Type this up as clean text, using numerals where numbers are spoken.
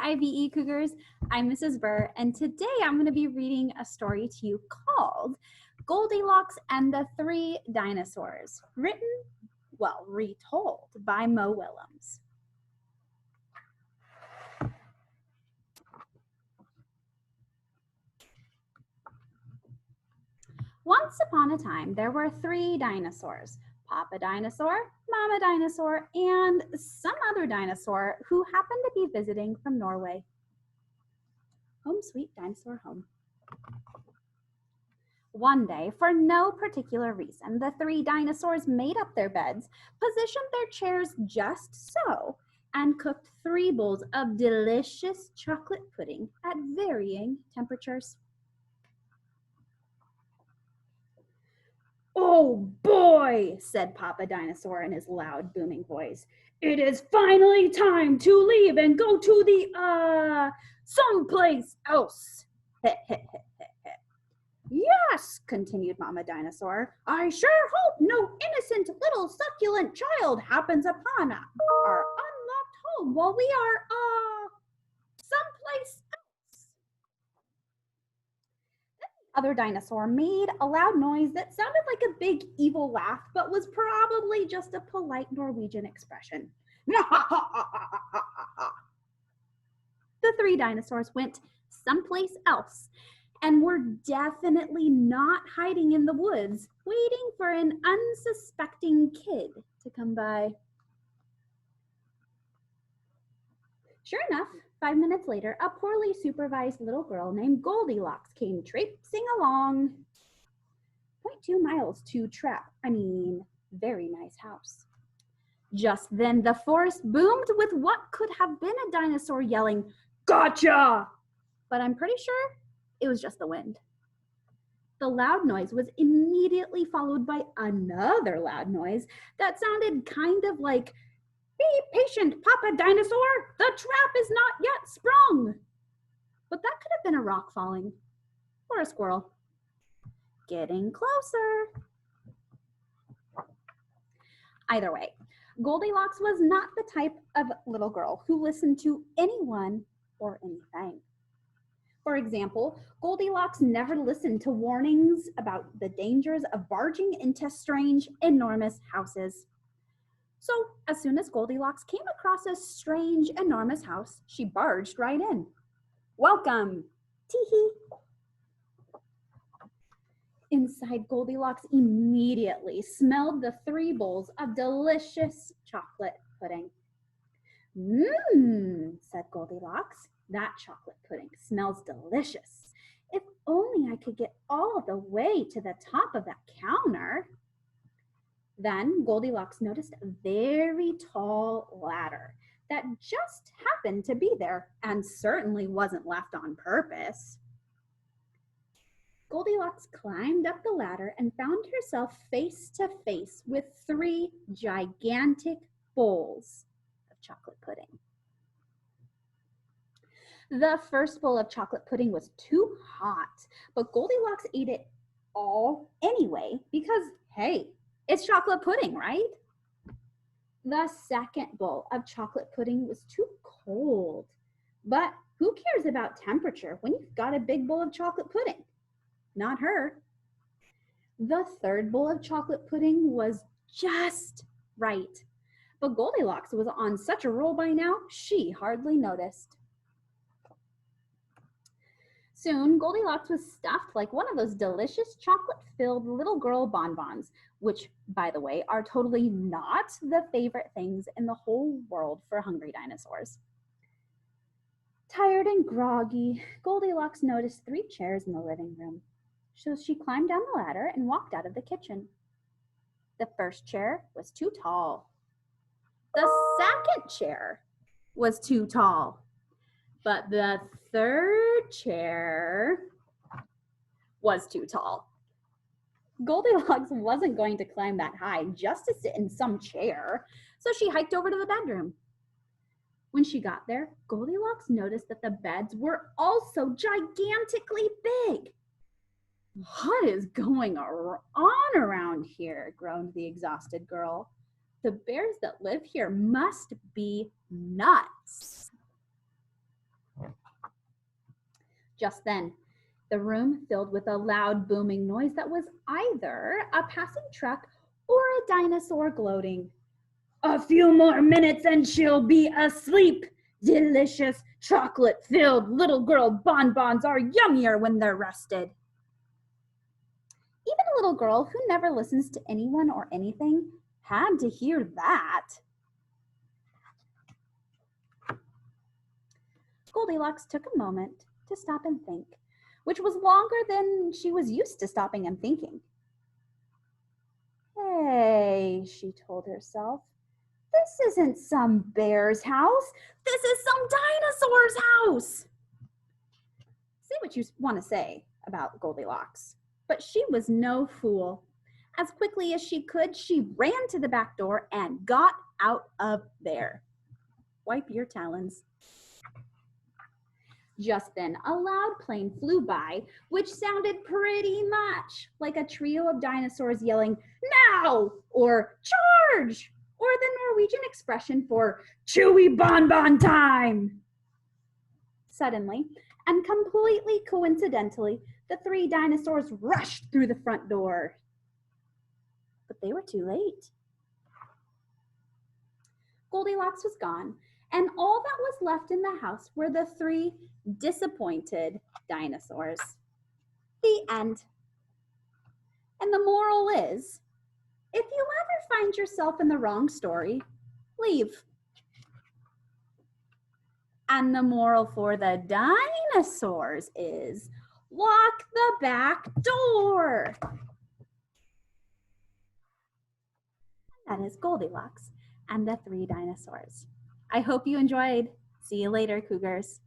IVE Cougars. I'm Mrs. Burr, and today I'm going to be reading a story to you called Goldilocks and the Three Dinosaurs, retold by Mo Willems. Once upon a time, there were three dinosaurs, Papa Dinosaur, Mama Dinosaur, and some other dinosaur who happened to be visiting from Norway. Home sweet dinosaur home. One day, for no particular reason, the three dinosaurs made up their beds, positioned their chairs just so, and cooked 3 bowls of delicious chocolate pudding at varying temperatures. "Oh boy," said Papa Dinosaur in his loud, booming voice. "It is finally time to leave and go to the, someplace else." "Yes," continued Mama Dinosaur, "I sure hope no innocent little succulent child happens upon our unlocked home while we are, someplace else." The other dinosaur made a loud noise that sounded like a big evil laugh, but was probably just a polite Norwegian expression. The 3 dinosaurs went someplace else and were definitely not hiding in the woods, waiting for an unsuspecting kid to come by. Sure enough, 5 minutes later, a poorly supervised little girl named Goldilocks came traipsing along. 0.2 miles to very nice house. Just then, the forest boomed with what could have been a dinosaur yelling, "Gotcha!" But I'm pretty sure it was just the wind. The loud noise was immediately followed by another loud noise that sounded kind of like, "Be patient, Papa Dinosaur, the trap is not yet sprung." But that could have been a rock falling or a squirrel. Getting closer. Either way, Goldilocks was not the type of little girl who listened to anyone or anything. For example, Goldilocks never listened to warnings about the dangers of barging into strange, enormous houses. So as soon as Goldilocks came across a strange, enormous house, she barged right in. "Welcome, tee-hee." Inside, Goldilocks immediately smelled the 3 bowls of delicious chocolate pudding. Said Goldilocks. "That chocolate pudding smells delicious. If only I could get all the way to the top of that counter." Then Goldilocks noticed a very tall ladder that just happened to be there and certainly wasn't left on purpose. Goldilocks climbed up the ladder and found herself face to face with 3 gigantic bowls of chocolate pudding. The first bowl of chocolate pudding was too hot, but Goldilocks ate it all anyway because, hey, it's chocolate pudding, right? The second bowl of chocolate pudding was too cold, but who cares about temperature when you've got a big bowl of chocolate pudding? Not her. The third bowl of chocolate pudding was just right, but Goldilocks was on such a roll by now, she hardly noticed. Soon, Goldilocks was stuffed like one of those delicious chocolate-filled little girl bonbons, which, by the way, are totally not the favorite things in the whole world for hungry dinosaurs. Tired and groggy, Goldilocks noticed 3 chairs in the living room. So she climbed down the ladder and walked out of the kitchen. The first chair was too tall. The second chair was too tall. But the third chair was too tall. Goldilocks wasn't going to climb that high just to sit in some chair, so she hiked over to the bedroom. When she got there, Goldilocks noticed that the beds were also gigantically big. "What is going on around here?" groaned the exhausted girl. "The bears that live here must be nuts." Just then, the room filled with a loud booming noise that was either a passing truck or a dinosaur gloating. A few more minutes and she'll be asleep. Delicious chocolate-filled little girl bonbons are yummier when they're rested. Even a little girl who never listens to anyone or anything had to hear that. Goldilocks took a moment to stop and think, which was longer than she was used to stopping and thinking. Hey, she told herself, this isn't some bear's house. This is some dinosaur's house. Say what you want to say about Goldilocks, but she was no fool. As quickly as she could, she ran to the back door and got out of there. Wipe your talons. Just then, a loud plane flew by, which sounded pretty much like a trio of dinosaurs yelling, "Now!" or "Charge!" or the Norwegian expression for "chewy bonbon time." Suddenly, and completely coincidentally, the three dinosaurs rushed through the front door. But they were too late. Goldilocks was gone, and all that was left in the house were the three disappointed dinosaurs. The end. And the moral is, if you ever find yourself in the wrong story, leave. And the moral for the dinosaurs is, lock the back door. That is Goldilocks and the three dinosaurs. I hope you enjoyed. See you later, Cougars.